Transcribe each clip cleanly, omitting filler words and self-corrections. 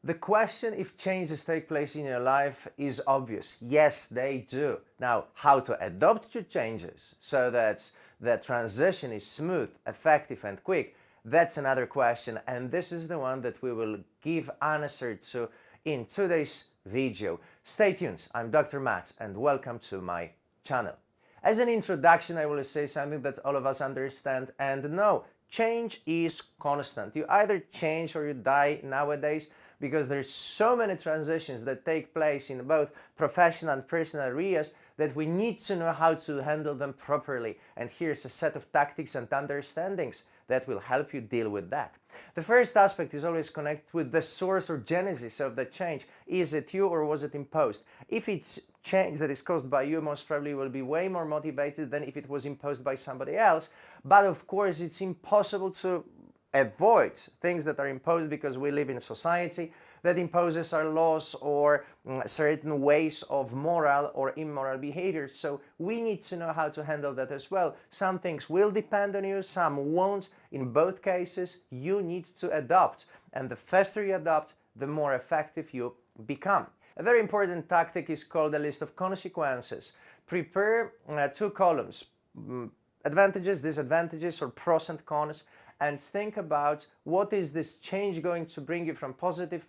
The question if changes take place in your life is obvious. Yes, they do. Now, how to adapt to changes so that the transition is smooth, effective and quick, that's another question, and this is the one that we will give answer to in today's video. Stay tuned. I'm Dr. Matt and welcome to my channel. As an introduction, I will say something that all of us understand and know. Change is constant. You either change or you die nowadays, because there's so many transitions that take place in both professional and personal areas that we need to know how to handle them properly. And here's a set of tactics and understandings that will help you deal with that. The first aspect is always connected with the source or genesis of the change. Is it you or was it imposed? If it's change that is caused by you, most probably you will be way more motivated than if it was imposed by somebody else. But of course, it's impossible to avoid things that are imposed because we live in a society that imposes our laws or certain ways of moral or immoral behavior. So we need to know how to handle that as well. Some things will depend on you, some won't. In both cases, you need to adapt. And the faster you adapt, the more effective you become. A very important tactic is called a list of consequences. Prepare two columns, advantages, disadvantages, or pros and cons, and think about what is this change going to bring you from positive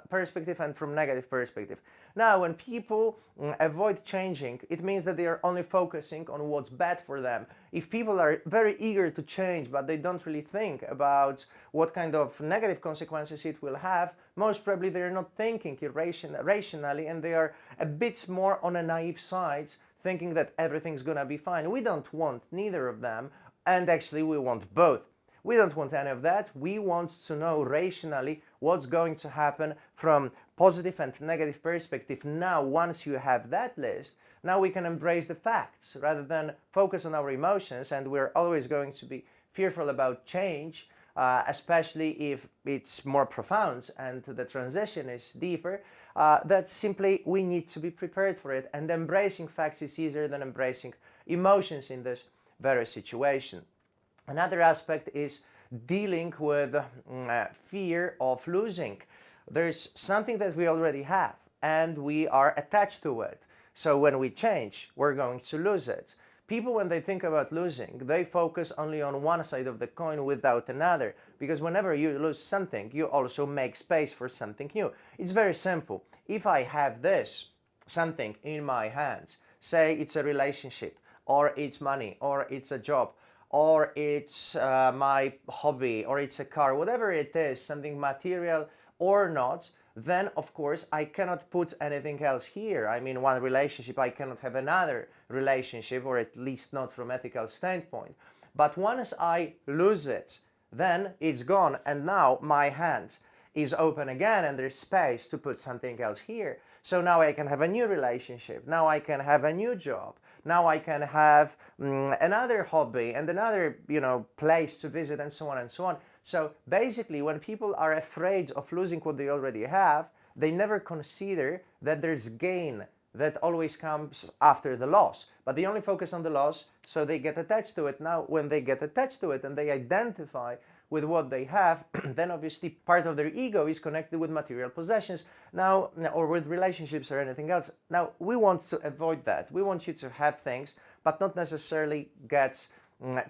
perspective and from negative perspective. Now, when people avoid changing, it means that they are only focusing on what's bad for them. If people are very eager to change, but they don't really think about what kind of negative consequences it will have, most probably they are not thinking rationally, and they are a bit more on a naive side, thinking that everything's gonna be fine. We don't want neither of them, and actually we want both. We don't want any of that. We want to know rationally what's going to happen from positive and negative perspective. Now, once you have that list, now we can embrace the facts rather than focus on our emotions, and we're always going to be fearful about change, especially if it's more profound and the transition is deeper. That simply we need to be prepared for it, and embracing facts is easier than embracing emotions in this very situation. Another aspect is dealing with fear of losing. There's something that we already have and we are attached to it. So when we change, we're going to lose it. People, when they think about losing, they focus only on one side of the coin without another, because whenever you lose something, you also make space for something new. It's very simple. If I have this, something in my hands, say it's a relationship, or it's money, or it's a job, or it's my hobby, or it's a car, whatever it is, something material or not, then of course I cannot put anything else here. I mean, one relationship, I cannot have another relationship, or at least not from ethical standpoint. But once I lose it, then it's gone, and now my hand is open again and there's space to put something else here. So now I can have a new relationship, now I can have a new job, now I can have another hobby and another, place to visit, and so on and so on. So basically, when people are afraid of losing what they already have, they never consider that there's gain that always comes after the loss. But they only focus on the loss, so they get attached to it. Now, when they get attached to it and they identify with what they have, then obviously part of their ego is connected with material possessions now, or with relationships or anything else. Now, we want to avoid that. We want you to have things, but not necessarily get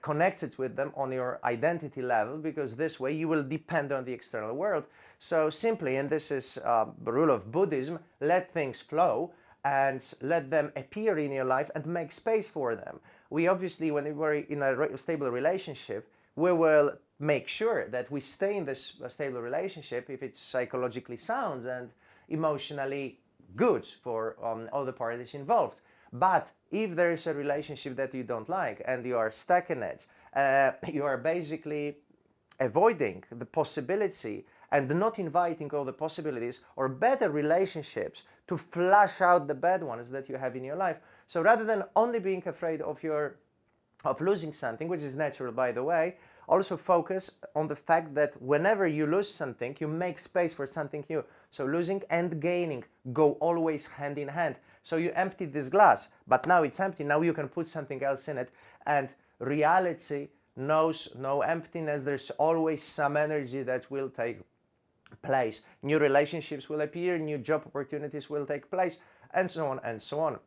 connected with them on your identity level, because this way you will depend on the external world. So simply, and this is the rule of Buddhism, let things flow and let them appear in your life and make space for them. We obviously, when we're in a stable relationship, we will make sure that we stay in this stable relationship if it's psychologically sound and emotionally good for all the parties involved. But if there is a relationship that you don't like and you are stuck in it, you are basically avoiding the possibility and not inviting all the possibilities or better relationships to flush out the bad ones that you have in your life. So rather than only being afraid of losing something, which is natural, by the way, also focus on the fact that whenever you lose something, you make space for something new. So losing and gaining go always hand in hand. So you empty this glass, but now it's empty. Now you can put something else in it. And reality knows no emptiness. There's always some energy that will take place. New relationships will appear, new job opportunities will take place, and so on and so on.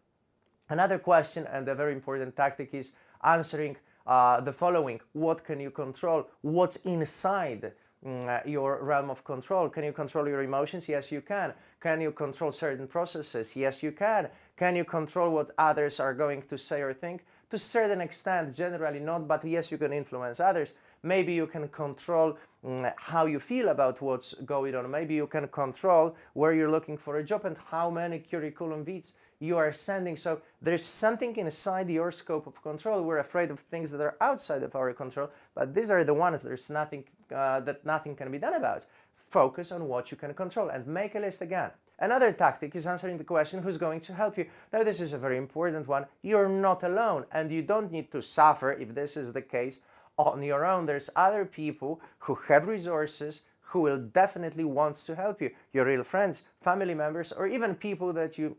Another question and a very important tactic is answering the following. What can you control? What's inside your realm of control? Can you control your emotions? Yes, you can. Can you control certain processes? Yes, you can. Can you control what others are going to say or think? To a certain extent, generally not, but yes, you can influence others. Maybe you can control how you feel about what's going on. Maybe you can control where you're looking for a job and how many curriculum vitae you are sending. So there's something inside your scope of control. We're afraid of things that are outside of our control, but these are the ones there's nothing that nothing can be done about. Focus on what you can control and make a list again. Another tactic is answering the question, who's going to help you? Now, this is a very important one. You're not alone, and you don't need to suffer if this is the case on your own. There's other people who have resources who will definitely want to help you. Your real friends, family members, or even people that you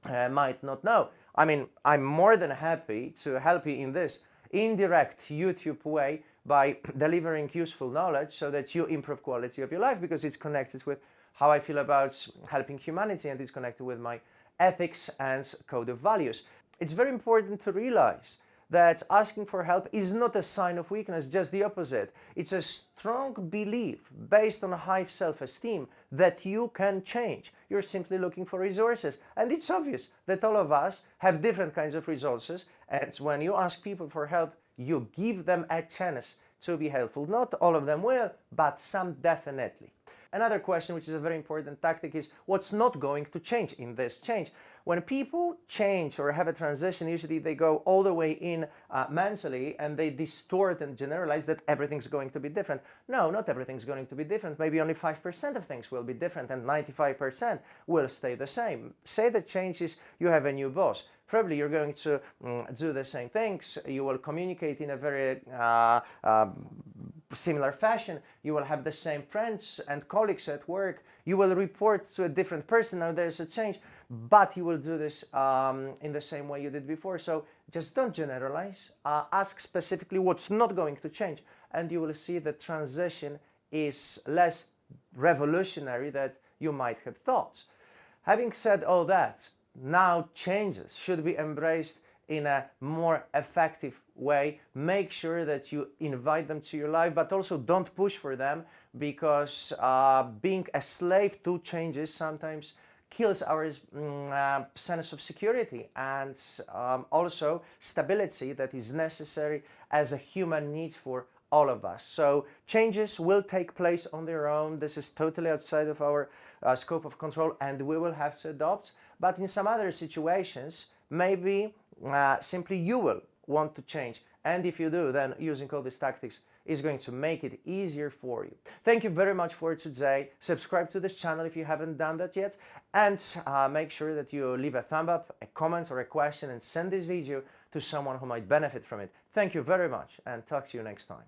might not know. I mean, I'm more than happy to help you in this indirect YouTube way by delivering useful knowledge so that you improve quality of your life, because it's connected with how I feel about helping humanity, and it's connected with my ethics and code of values. It's very important to realize that asking for help is not a sign of weakness, just the opposite. It's a strong belief based on high self-esteem that you can change. You're simply looking for resources. And it's obvious that all of us have different kinds of resources, and when you ask people for help, you give them a chance to be helpful. Not all of them will, but some definitely. Another question, which is a very important tactic, is what's not going to change in this change? When people change or have a transition, usually they go all the way in mentally, and they distort and generalize that everything's going to be different. No, not everything's going to be different. Maybe only 5% of things will be different and 95% will stay the same. Say the change is you have a new boss. Probably you're going to do the same things. You will communicate in a very similar fashion. You will have the same friends and colleagues at work. You will report to a different person. Now there's a change, but you will do this in the same way you did before. So just don't generalize. Ask specifically what's not going to change, and you will see the transition is less revolutionary than you might have thought. Having said all that, now changes should be embraced in a more effective way. Make sure that you invite them to your life, but also don't push for them, because being a slave to changes sometimes kills our sense of security and also stability that is necessary as a human need for all of us. So changes will take place on their own. This is totally outside of our scope of control, and we will have to adopt. But in some other situations, maybe simply you will want to change. And if you do, then using all these tactics is going to make it easier for you. Thank you very much for today. Subscribe to this channel if you haven't done that yet. And make sure that you leave a thumb up, a comment or a question, and send this video to someone who might benefit from it. Thank you very much, and talk to you next time.